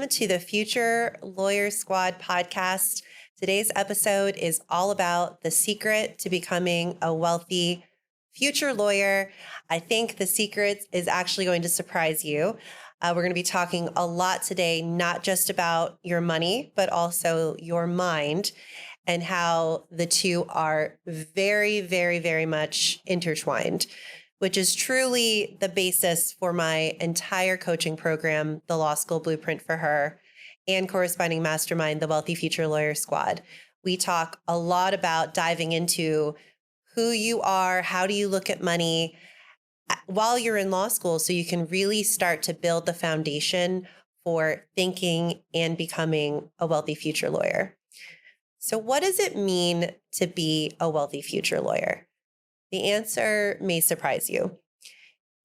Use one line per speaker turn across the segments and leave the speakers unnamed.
Welcome to the Future Lawyer Squad podcast. Today's episode is all about the secret to becoming a wealthy future lawyer. I think the secret is actually going to surprise you. We're going to be talking a lot today, not just about your money, but also your mind and how the two are very, very, very much intertwined, which is truly the basis for my entire coaching program, the Law School Blueprint for Her, and corresponding mastermind, the Wealthy Future Lawyer Squad. We talk a lot about diving into who you are, how do you look at money while you're in law school, so you can really start to build the foundation for thinking and becoming a wealthy future lawyer. So what does it mean to be a wealthy future lawyer? The answer may surprise you.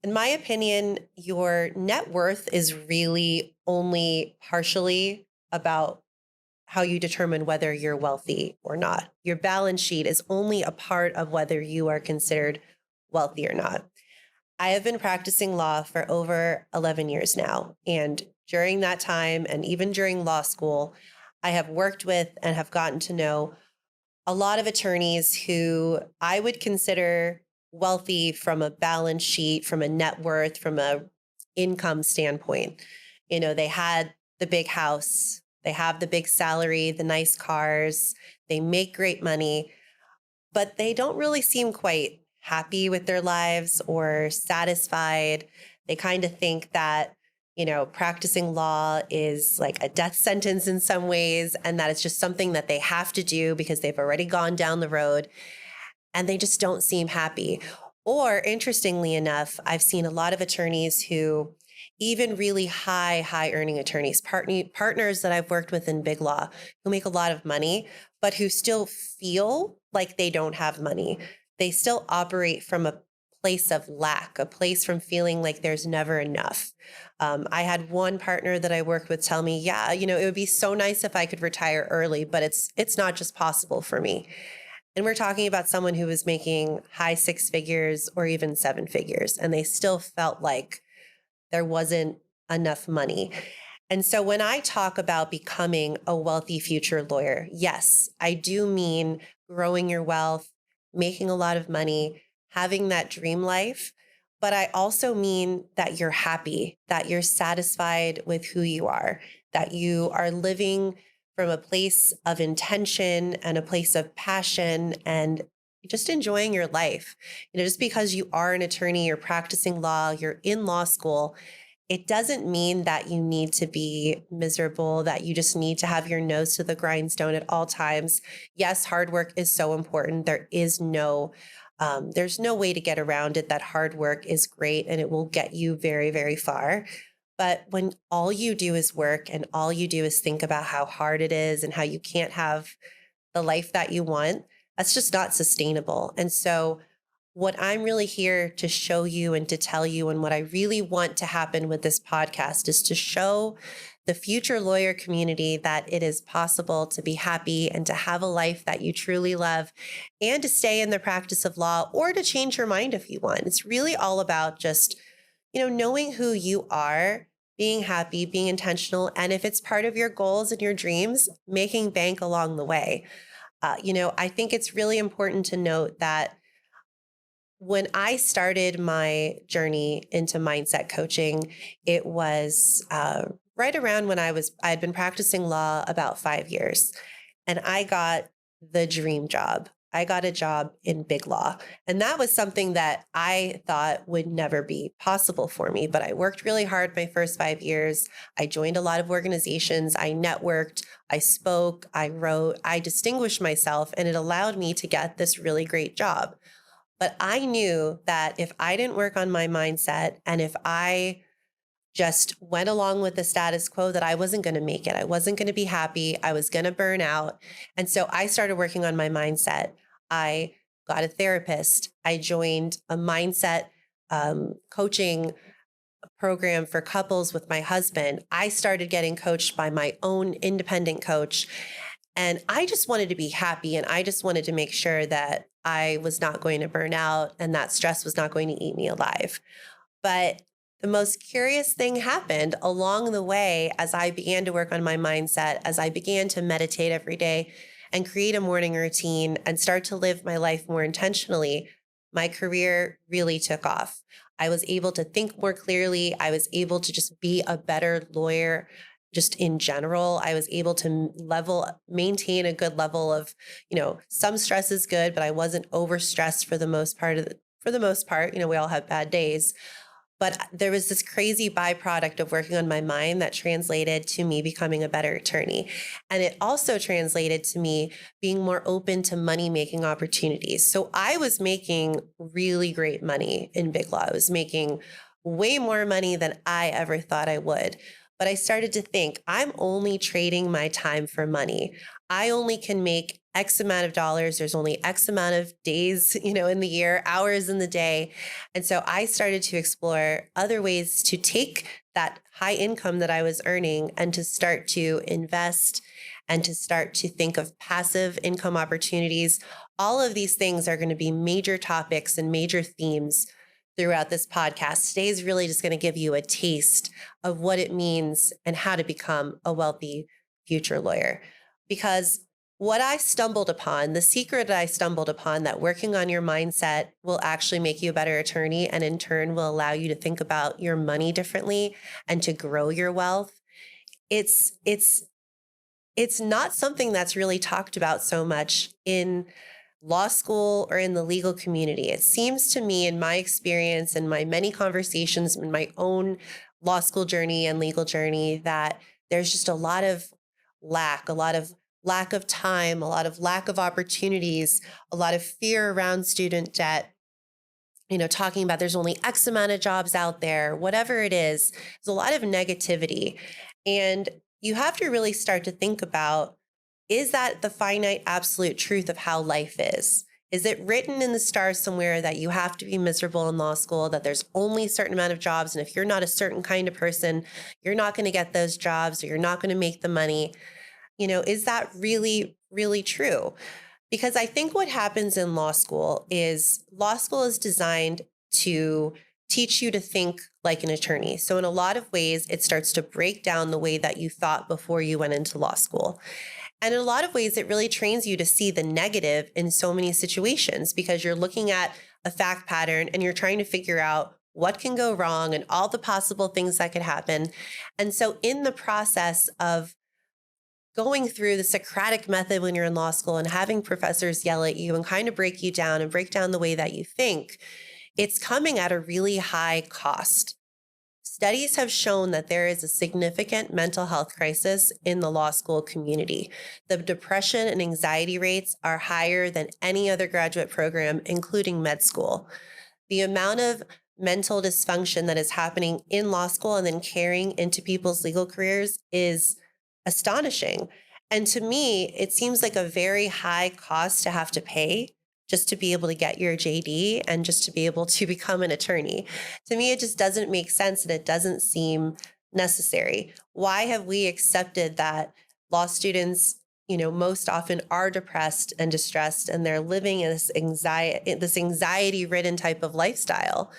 In my opinion, your net worth is really only partially about how you determine whether you're wealthy or not. Your balance sheet is only a part of whether you are considered wealthy or not. I have been practicing law for over 11 years now. And during that time, and even during law school, I have worked with and have gotten to know a lot of attorneys who I would consider wealthy from a balance sheet, from a net worth, from a income standpoint. You know, they had the big house, they have the big salary, the nice cars, they make great money, but they don't really seem quite happy with their lives or satisfied. They kind of think that, you know, practicing law is like a death sentence in some ways, and that it's just something that they have to do because they've already gone down the road and they just don't seem happy. Or interestingly enough, I've seen a lot of attorneys who, even really high earning attorneys, partners that I've worked with in big law who make a lot of money, but who still feel like they don't have money. They still operate from a place of lack, a place from feeling like there's never enough. I had one partner that I worked with tell me, yeah, you know, it would be so nice if I could retire early, but it's not just possible for me. And we're talking about someone who was making high six figures or even seven figures, and they still felt like there wasn't enough money. And so when I talk about becoming a wealthy future lawyer, yes, I do mean growing your wealth, making a lot of money, having that dream life. But I also mean that you're happy, that you're satisfied with who you are, that you are living from a place of intention and a place of passion and just enjoying your life. You know, just because you are an attorney, you're practicing law, you're in law school, it doesn't mean that you need to be miserable, that you just need to have your nose to the grindstone at all times. Yes, hard work is so important. There's no way to get around it, that hard work is great and it will get you very, very far. But when all you do is work and all you do is think about how hard it is and how you can't have the life that you want, that's just not sustainable. And so what I'm really here to show you and to tell you, and what I really want to happen with this podcast, is to show the future lawyer community that it is possible to be happy and to have a life that you truly love and to stay in the practice of law or to change your mind if you want. It's really all about just, you know, knowing who you are, being happy, being intentional, and if it's part of your goals and your dreams, making bank along the way. I think it's really important to note that when I started my journey into mindset coaching, it was right around when I had been practicing law about 5 years, and I got the dream job. I got a job in big law, and that was something that I thought would never be possible for me. But I worked really hard my first 5 years. I joined a lot of organizations. I networked, I spoke, I wrote, I distinguished myself, and it allowed me to get this really great job. But I knew that if I didn't work on my mindset and if I just went along with the status quo, that I wasn't going to make it. I wasn't going to be happy. I was going to burn out. And so I started working on my mindset. I got a therapist. I joined a mindset coaching program for couples with my husband. I started getting coached by my own independent coach. And I just wanted to be happy. And I just wanted to make sure that I was not going to burn out and that stress was not going to eat me alive. But the most curious thing happened along the way as I began to work on my mindset, as I began to meditate every day and create a morning routine and start to live my life more intentionally. My career really took off. I was able to think more clearly. I was able to just be a better lawyer. Just in general, I was able to maintain a good level of, some stress is good, but I wasn't overstressed for the most part for the most part. We all have bad days, but there was this crazy byproduct of working on my mind that translated to me becoming a better attorney. And it also translated to me being more open to money making opportunities. So I was making really great money in Big Law. I was making way more money than I ever thought I would. But I started to think, I'm only trading my time for money. I only can make X amount of dollars. There's only X amount of days, in the year, hours in the day. And so I started to explore other ways to take that high income that I was earning and to start to invest and to start to think of passive income opportunities. All of these things are going to be major topics and major themes throughout this podcast. Today is really just going to give you a taste of what it means and how to become a wealthy future lawyer. Because what I stumbled upon, the secret that I stumbled upon, that working on your mindset will actually make you a better attorney and in turn will allow you to think about your money differently and to grow your wealth. It's not something that's really talked about so much in law school or in the legal community. It seems to me, in my experience and my many conversations in my own law school journey and legal journey, that there's just a lot of lack of time, a lot of lack of opportunities, a lot of fear around student debt. Talking about there's only X amount of jobs out there, whatever it is, there's a lot of negativity. And you have to really start to think about, is that the finite absolute truth of how life is? Is it written in the stars somewhere that you have to be miserable in law school, that there's only a certain amount of jobs, and if you're not a certain kind of person, you're not going to get those jobs or you're not going to make the money? Is that really, really true? Because I think what happens in law school is designed to teach you to think like an attorney. So in a lot of ways, it starts to break down the way that you thought before you went into law school. And in a lot of ways, it really trains you to see the negative in so many situations because you're looking at a fact pattern and you're trying to figure out what can go wrong and all the possible things that could happen. And so in the process of going through the Socratic method when you're in law school and having professors yell at you and kind of break you down and break down the way that you think, it's coming at a really high cost. Studies have shown that there is a significant mental health crisis in the law school community. The depression and anxiety rates are higher than any other graduate program, including med school. The amount of mental dysfunction that is happening in law school and then carrying into people's legal careers is astonishing. And to me, it seems like a very high cost to have to pay just to be able to get your JD and just to be able to become an attorney. To me, it just doesn't make sense and it doesn't seem necessary. Why have we accepted that law students, most often are depressed and distressed and they're living in this anxiety ridden type of lifestyle?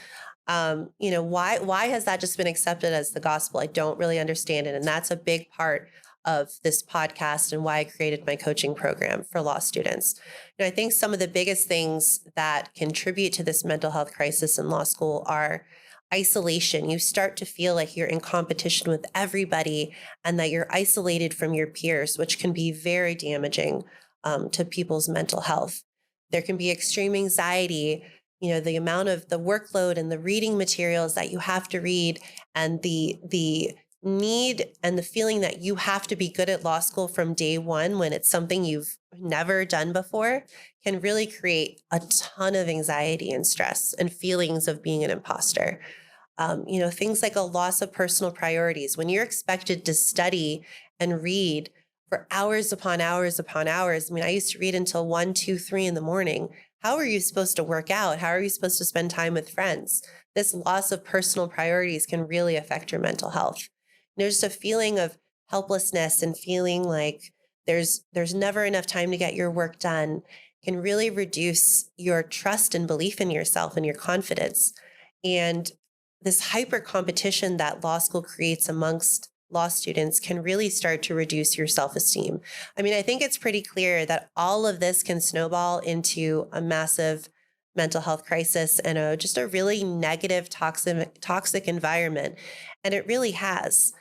Why has that just been accepted as the gospel? I don't really understand it. And that's a big part of this podcast and why I created my coaching program for law students. I think some of the biggest things that contribute to this mental health crisis in law school are isolation. You start to feel like you're in competition with everybody and that you're isolated from your peers, which can be very damaging to people's mental health. There can be extreme anxiety, the amount of the workload and the reading materials that you have to read and the need and the feeling that you have to be good at law school from day one when it's something you've never done before can really create a ton of anxiety and stress and feelings of being an imposter. Things like a loss of personal priorities. When you're expected to study and read for hours upon hours upon hours. I used to read until 1, 2, 3 in the morning. How are you supposed to work out? How are you supposed to spend time with friends? This loss of personal priorities can really affect your mental health. There's just a feeling of helplessness and feeling like there's never enough time to get your work done can really reduce your trust and belief in yourself and your confidence. And this hyper competition that law school creates amongst law students can really start to reduce your self esteem. I mean, I think it's pretty clear that all of this can snowball into a massive mental health crisis and just a really negative, toxic environment. And it really has.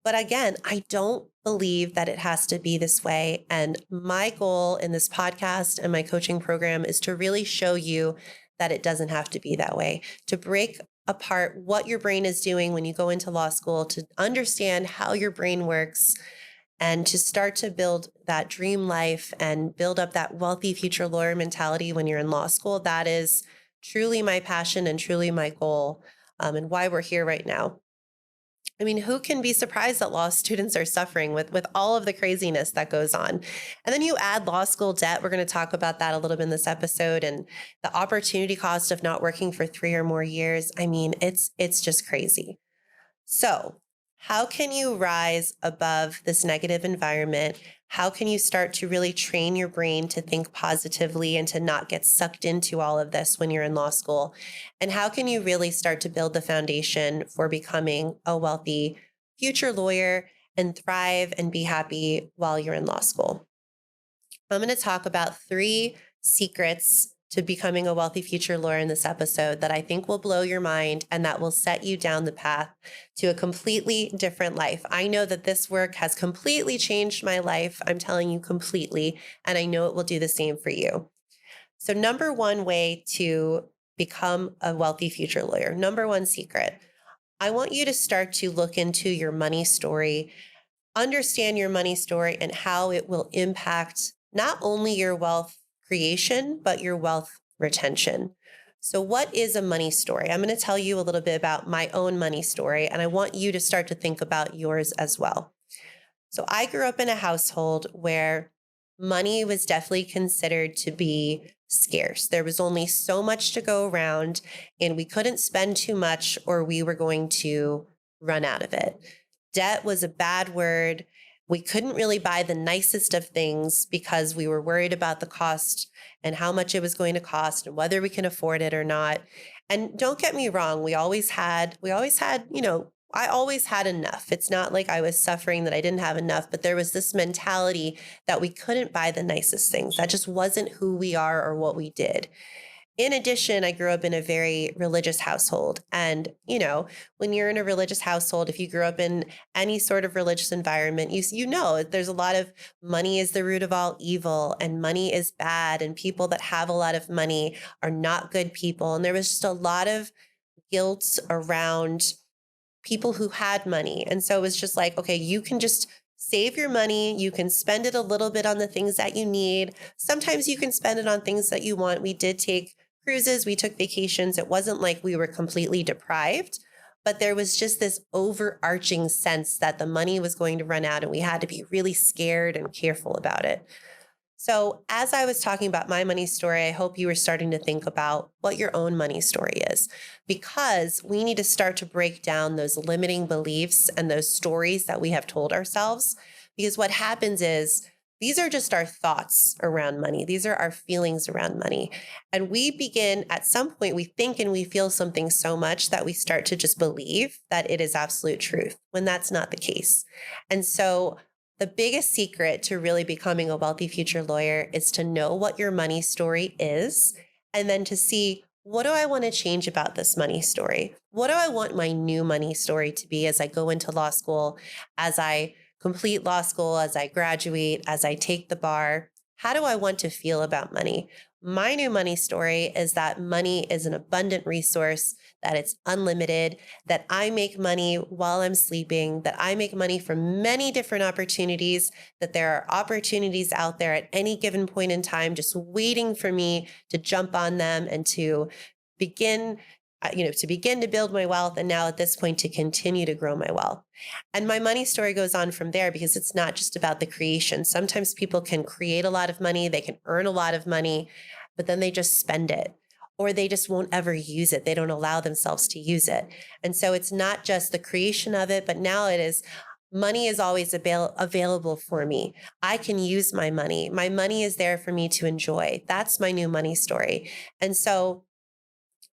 But again, I don't believe that it has to be this way. And my goal in this podcast and my coaching program is to really show you that it doesn't have to be that way, to break apart what your brain is doing when you go into law school, to understand how your brain works, and to start to build that dream life and build up that wealthy future lawyer mentality when you're in law school. That is truly my passion and truly my goal, and why we're here right now. I mean, who can be surprised that law students are suffering with all of the craziness that goes on? And then you add law school debt. We're going to talk about that a little bit in this episode, and the opportunity cost of not working for 3 or more years. I mean, it's just crazy. So, how can you rise above this negative environment? How can you start to really train your brain to think positively and to not get sucked into all of this when you're in law school? And how can you really start to build the foundation for becoming a wealthy future lawyer and thrive and be happy while you're in law school? I'm going to talk about 3 secrets to becoming a wealthy future lawyer in this episode that I think will blow your mind and that will set you down the path to a completely different life. I know that this work has completely changed my life. I'm telling you completely, and I know it will do the same for you. So, number one way to become a wealthy future lawyer, number one secret, I want you to start to look into your money story, understand your money story and how it will impact not only your wealth creation, but your wealth retention. So, what is a money story? I'm going to tell you a little bit about my own money story, and I want you to start to think about yours as well. So, I grew up in a household where money was definitely considered to be scarce. There was only so much to go around, and we couldn't spend too much or we were going to run out of it. Debt was a bad word. We couldn't really buy the nicest of things because we were worried about the cost and how much it was going to cost and whether we can afford it or not. And don't get me wrong, I always had enough. It's not like I was suffering that I didn't have enough, but there was this mentality that we couldn't buy the nicest things. That just wasn't who we are or what we did. In addition, I grew up in a very religious household. And, when you're in a religious household, if you grew up in any sort of religious environment, you know there's a lot of money is the root of all evil and money is bad. And people that have a lot of money are not good people. And there was just a lot of guilt around people who had money. And so it was just like, okay, you can just save your money. You can spend it a little bit on the things that you need. Sometimes you can spend it on things that you want. We did take cruises, we took vacations. It wasn't like we were completely deprived, but there was just this overarching sense that the money was going to run out and we had to be really scared and careful about it. So, as I was talking about my money story, I hope you were starting to think about what your own money story is, because we need to start to break down those limiting beliefs and those stories that we have told ourselves. Because what happens is these are just our thoughts around money, these are our feelings around money. And we begin at some point, we think and we feel something so much that we start to just believe that it is absolute truth when that's not the case. And so, the biggest secret to really becoming a wealthy future lawyer is to know what your money story is, and then to see, what do I want to change about this money story? What do I want my new money story to be as I go into law school, as I complete law school, as I graduate, as I take the bar? How do I want to feel about money? My new money story is that money is an abundant resource, that it's unlimited, that I make money while I'm sleeping, that I make money from many different opportunities, that there are opportunities out there at any given point in time just waiting for me to jump on them and to begin to build my wealth, and now at this point to continue to grow my wealth. And my money story goes on from there because it's not just about the creation. Sometimes people can create a lot of money, they can earn a lot of money, but then they just spend it, or they just won't ever use it. They don't allow themselves to use it. And so it's not just the creation of it, but now it is money is always available for me. I can use my money. My money is there for me to enjoy. That's my new money story. And so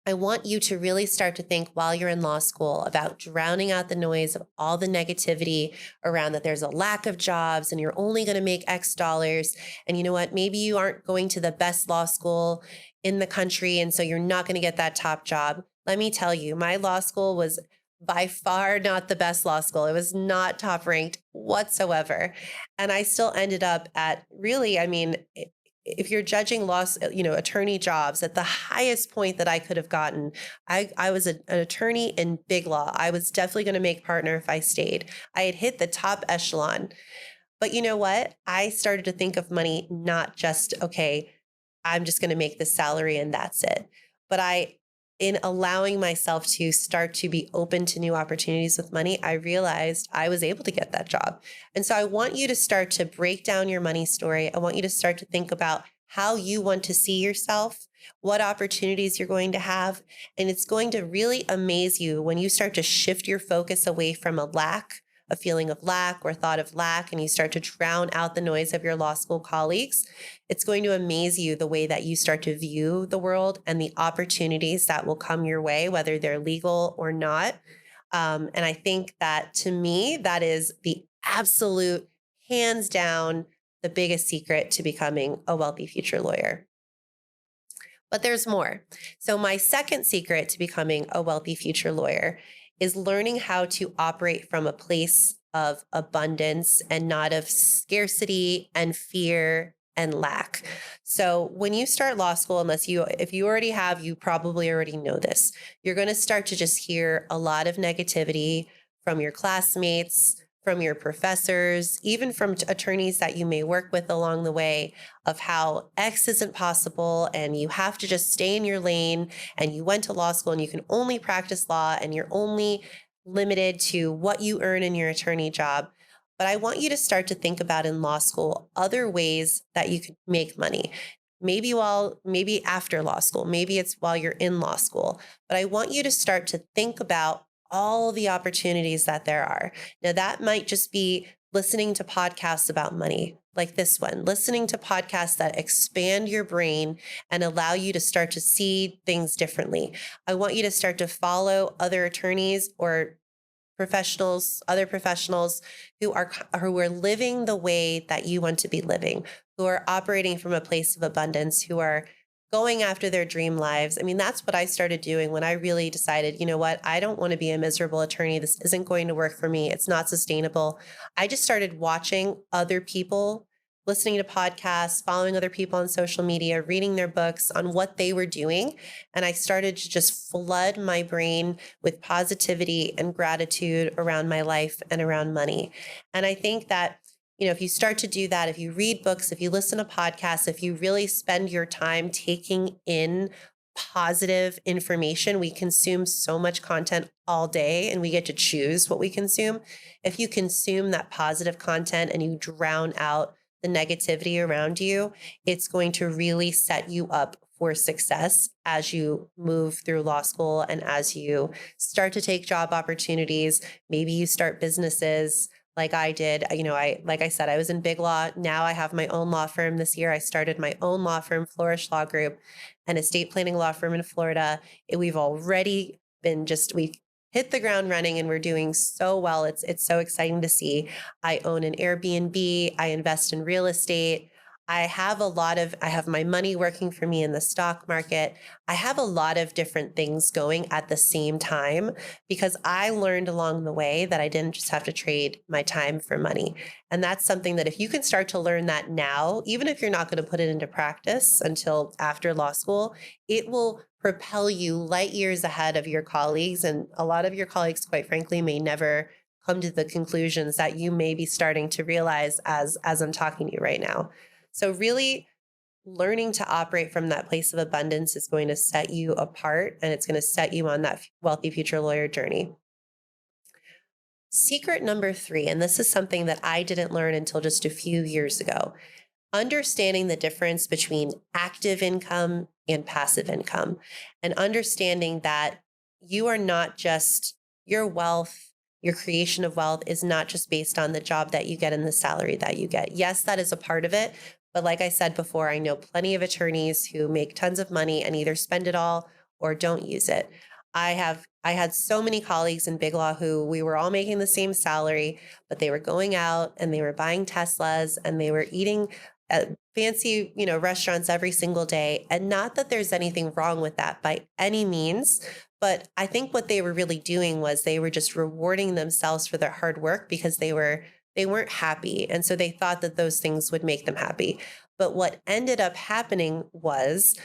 I want you to really start to think while you're in law school about drowning out the noise of all the negativity around that there's a lack of jobs and you're only going to make X dollars. And you know what? Maybe you aren't going to the best law school in the country. And so you're not going to get that top job. Let me tell you, my law school was by far not the best law school. It was not top ranked whatsoever. And I still ended up at really, I mean, if you're judging attorney jobs at the highest point that I could have gotten, I was an attorney in big law. I was definitely going to make partner if I stayed. I had hit the top echelon. But you know what? I started to think of money not just, okay, I'm just going to make this salary and that's it. But in allowing myself to start to be open to new opportunities with money, I realized I was able to get that job. And so I want you to start to break down your money story. I want you to start to think about how you want to see yourself, what opportunities you're going to have. And it's going to really amaze you when you start to shift your focus away from a feeling of lack or thought of lack, and you start to drown out the noise of your law school colleagues. It's going to amaze you the way that you start to view the world and the opportunities that will come your way, whether they're legal or not. And I think that to me, that is the absolute, hands down, the biggest secret to becoming a wealthy future lawyer. But there's more. So, my second secret to becoming a wealthy future lawyer is learning how to operate from a place of abundance and not of scarcity and fear and lack. So, when you start law school, if you already have, you probably already know this, you're going to start to just hear a lot of negativity from your classmates, from your professors, even from attorneys that you may work with along the way, of how X isn't possible and you have to just stay in your lane and you went to law school and you can only practice law and you're only limited to what you earn in your attorney job. But I want you to start to think about in law school other ways that you could make money. Maybe after law school, maybe it's while you're in law school. But I want you to start to think about all the opportunities that there are. Now, that might just be listening to podcasts about money, like this one, listening to podcasts that expand your brain and allow you to start to see things differently. I want you to start to follow other attorneys or other professionals who are living the way that you want to be living, who are operating from a place of abundance, who are going after their dream lives. I mean, that's what I started doing when I really decided, you know what, I don't want to be a miserable attorney. This isn't going to work for me. It's not sustainable. I just started watching other people, listening to podcasts, following other people on social media, reading their books on what they were doing. And I started to just flood my brain with positivity and gratitude around my life and around money. And I think that, if you start to do that, if you read books, if you listen to podcasts, if you really spend your time taking in positive information, we consume so much content all day and we get to choose what we consume. If you consume that positive content and you drown out the negativity around you, it's going to really set you up for success as you move through law school and as you start to take job opportunities. Maybe you start businesses like I did. Like I said, I was in big law. Now I have my own law firm. This year, I started my own law firm, Flourish Law Group, an estate planning law firm in Florida. We've already we hit the ground running and we're doing so well. It's so exciting to see. I own an Airbnb. I invest in real estate. I have my money working for me in the stock market. I have a lot of different things going at the same time because I learned along the way that I didn't just have to trade my time for money. And that's something that if you can start to learn that now, even if you're not going to put it into practice until after law school, it will propel you light years ahead of your colleagues. And a lot of your colleagues, quite frankly, may never come to the conclusions that you may be starting to realize as I'm talking to you right now. So really learning to operate from that place of abundance is going to set you apart and it's going to set you on that wealthy future lawyer journey. Secret number 3, and this is something that I didn't learn until just a few years ago, understanding the difference between active income and passive income, and understanding that your wealth, your creation of wealth is not just based on the job that you get and the salary that you get. Yes, that is a part of it. But like I said before, I know plenty of attorneys who make tons of money and either spend it all or don't use it. I had so many colleagues in Big Law who we were all making the same salary, but they were going out and they were buying Teslas and they were eating at fancy, restaurants every single day. And not that there's anything wrong with that by any means, but I think what they were really doing was they were just rewarding themselves for their hard work because they weren't happy. And so they thought that those things would make them happy. But what ended up happening was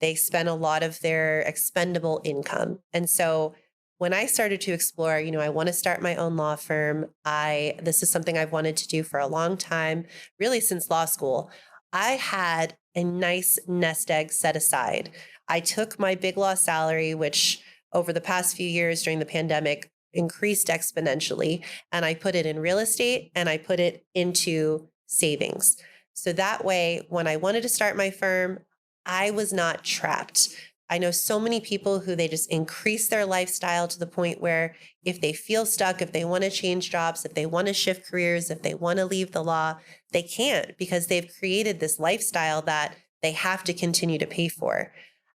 they spent a lot of their expendable income. And so when I started to explore, I want to start my own law firm. This is something I've wanted to do for a long time, really since law school. I had a nice nest egg set aside. I took my Big Law salary, which over the past few years during the pandemic increased exponentially, and I put it in real estate and I put it into savings. So that way, when I wanted to start my firm, I was not trapped. I know so many people who they just increase their lifestyle to the point where if they feel stuck, if they want to change jobs, if they want to shift careers, if they want to leave the law, they can't because they've created this lifestyle that they have to continue to pay for.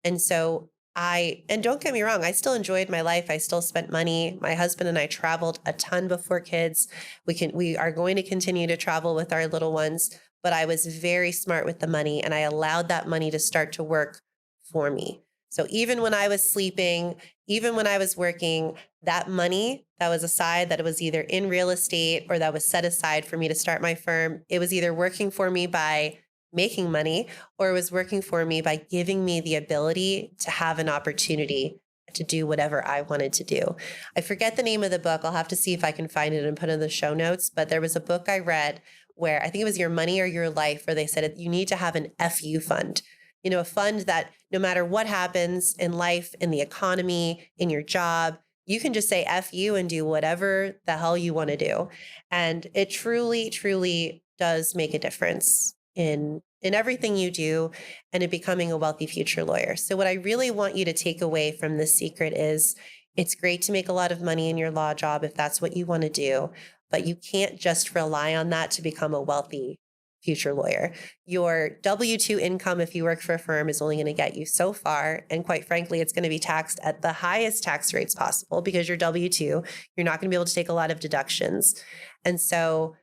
And so and don't get me wrong, I still enjoyed my life. I still spent money. My husband and I traveled a ton before kids. We are going to continue to travel with our little ones, but I was very smart with the money and I allowed that money to start to work for me. So even when I was sleeping, even when I was working, that money that was aside, that it was either in real estate or that was set aside for me to start my firm, it was either working for me by making money or it was working for me by giving me the ability to have an opportunity to do whatever I wanted to do. I forget the name of the book. I'll have to see if I can find it and put it in the show notes. But there was a book I read where I think it was Your Money or Your Life, where they said you need to have an FU fund, a fund that no matter what happens in life, in the economy, in your job, you can just say F you and do whatever the hell you want to do. And it truly, truly does make a difference in everything you do and in becoming a wealthy future lawyer. So what I really want you to take away from this secret is it's great to make a lot of money in your law job if that's what you want to do, but you can't just rely on that to become a wealthy future lawyer. Your W-2 income, if you work for a firm, is only going to get you so far. And quite frankly, it's going to be taxed at the highest tax rates possible because you're W-2. You're not going to be able to take a lot of deductions. And so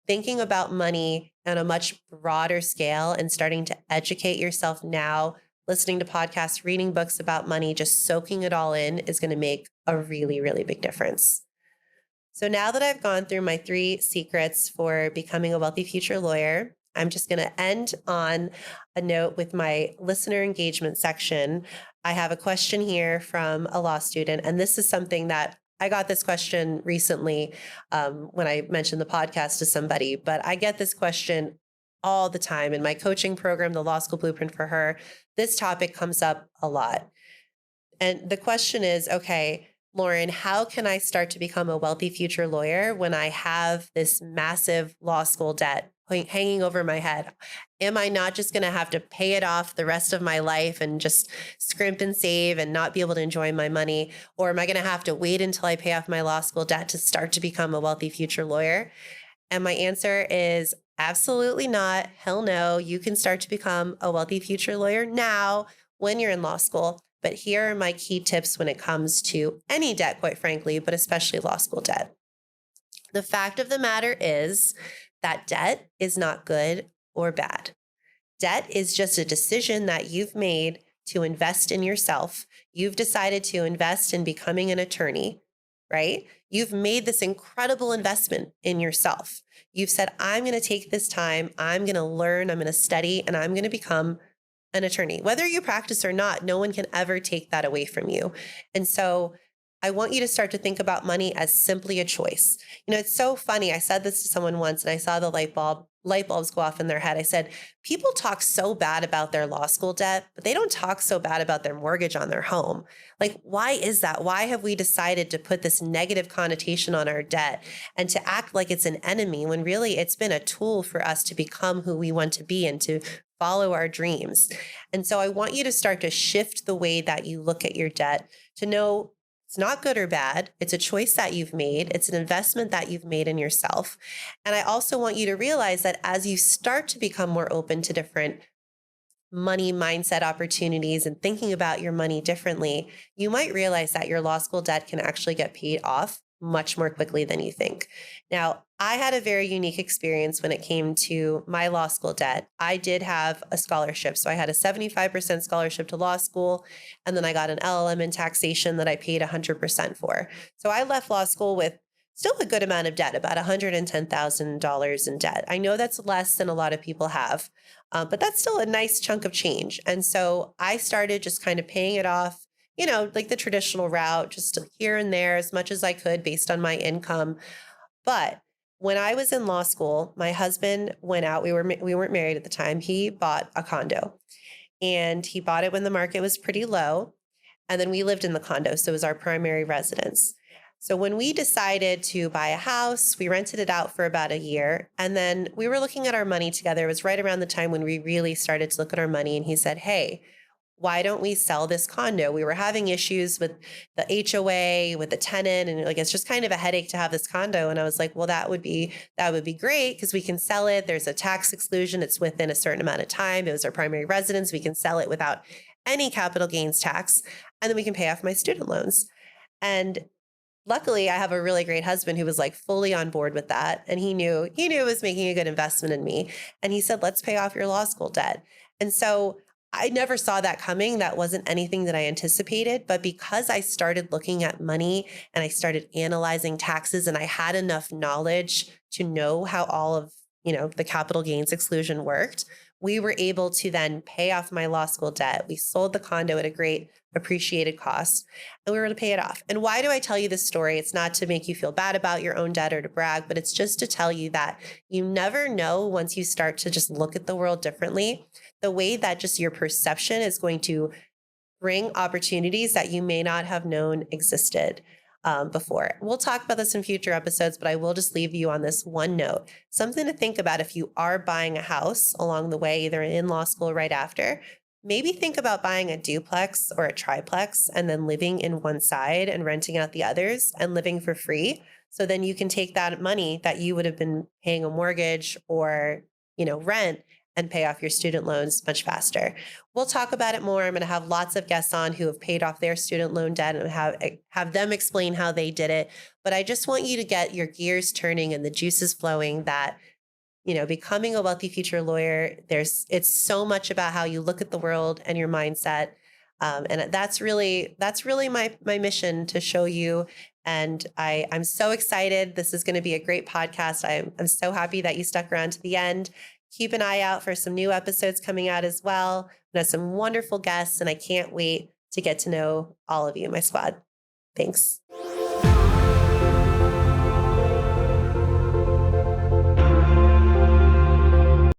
thinking about money on a much broader scale and starting to educate yourself now, listening to podcasts, reading books about money, just soaking it all in is going to make a really, really big difference. So now that I've gone through my 3 secrets for becoming a wealthy future lawyer, I'm just going to end on a note with my listener engagement section. I have a question here from a law student, and this is something that I got this question recently when I mentioned the podcast to somebody, but I get this question all the time in my coaching program, the Law School Blueprint for Her. This topic comes up a lot. And the question is, okay, Lauren, how can I start to become a wealthy future lawyer when I have this massive law school debt hanging over my head? Am I not just going to have to pay it off the rest of my life and just scrimp and save and not be able to enjoy my money? Or am I going to have to wait until I pay off my law school debt to start to become a wealthy future lawyer? And my answer is absolutely not. Hell no. You can start to become a wealthy future lawyer now when you're in law school. But here are my key tips when it comes to any debt, quite frankly, but especially law school debt. The fact of the matter is that debt is not good or bad. Debt is just a decision that you've made to invest in yourself. You've decided to invest in becoming an attorney, right? You've made this incredible investment in yourself. You've said, I'm going to take this time, I'm going to learn, I'm going to study, and I'm going to become an attorney. Whether you practice or not, no one can ever take that away from you. And so I want you to start to think about money as simply a choice. It's so funny. I said this to someone once and I saw the light bulbs go off in their head. I said, people talk so bad about their law school debt, but they don't talk so bad about their mortgage on their home. Like, why is that? Why have we decided to put this negative connotation on our debt and to act like it's an enemy when really it's been a tool for us to become who we want to be and to follow our dreams? And so I want you to start to shift the way that you look at your debt to know it's not good or bad. It's a choice that you've made. It's an investment that you've made in yourself. And I also want you to realize that as you start to become more open to different money mindset opportunities and thinking about your money differently, you might realize that your law school debt can actually get paid off much more quickly than you think. Now, I had a very unique experience when it came to my law school debt. I did have a scholarship. So I had a 75% scholarship to law school, and then I got an LLM in taxation that I paid 100% for. So I left law school with still a good amount of debt, about $110,000 in debt. I know that's less than a lot of people have, but that's still a nice chunk of change. And so I started just kind of paying it off, like the traditional route, just here and there as much as I could based on my income. But when I was in law school, my husband went out. We weren't married at the time. He bought a condo, and he bought it when the market was pretty low. And then we lived in the condo, so it was our primary residence. So when we decided to buy a house, we rented it out for about a year. And then we were looking at our money together. It was right around the time when we really started to look at our money. And he said, "Hey, why don't we sell this condo?" We were having issues with the HOA, with the tenant, and like it's just kind of a headache to have this condo. And I was like, "Well, that would be great because we can sell it. There's a tax exclusion. It's within a certain amount of time. It was our primary residence. We can sell it without any capital gains tax, and then we can pay off my student loans." And luckily, I have a really great husband who was like fully on board with that. And he knew it was making a good investment in me. And he said, "Let's pay off your law school debt." And so I never saw that coming. That wasn't anything that I anticipated. But because I started looking at money and I started analyzing taxes and I had enough knowledge to know how all of, the capital gains exclusion worked, we were able to then pay off my law school debt. We sold the condo at a great appreciated cost, and we were able to pay it off. And why do I tell you this story? It's not to make you feel bad about your own debt or to brag, but it's just to tell you that you never know once you start to just look at the world differently, the way that just your perception is going to bring opportunities that you may not have known existed before. We'll talk about this in future episodes, but I will just leave you on this one note. Something to think about if you are buying a house along the way, either in law school or right after. Maybe think about buying a duplex or a triplex and then living in one side and renting out the others and living for free. So then you can take that money that you would have been paying a mortgage or, rent and pay off your student loans much faster. We'll talk about it more. I'm going to have lots of guests on who have paid off their student loan debt and have them explain how they did it. But I just want you to get your gears turning and the juices flowing that becoming a wealthy future lawyer, it's so much about how you look at the world and your mindset. And that's really my mission to show you. And I'm so excited. This is going to be a great podcast. I'm so happy that you stuck around to the end. Keep an eye out for some new episodes coming out as well. We have some wonderful guests, and I can't wait to get to know all of you, my squad. Thanks.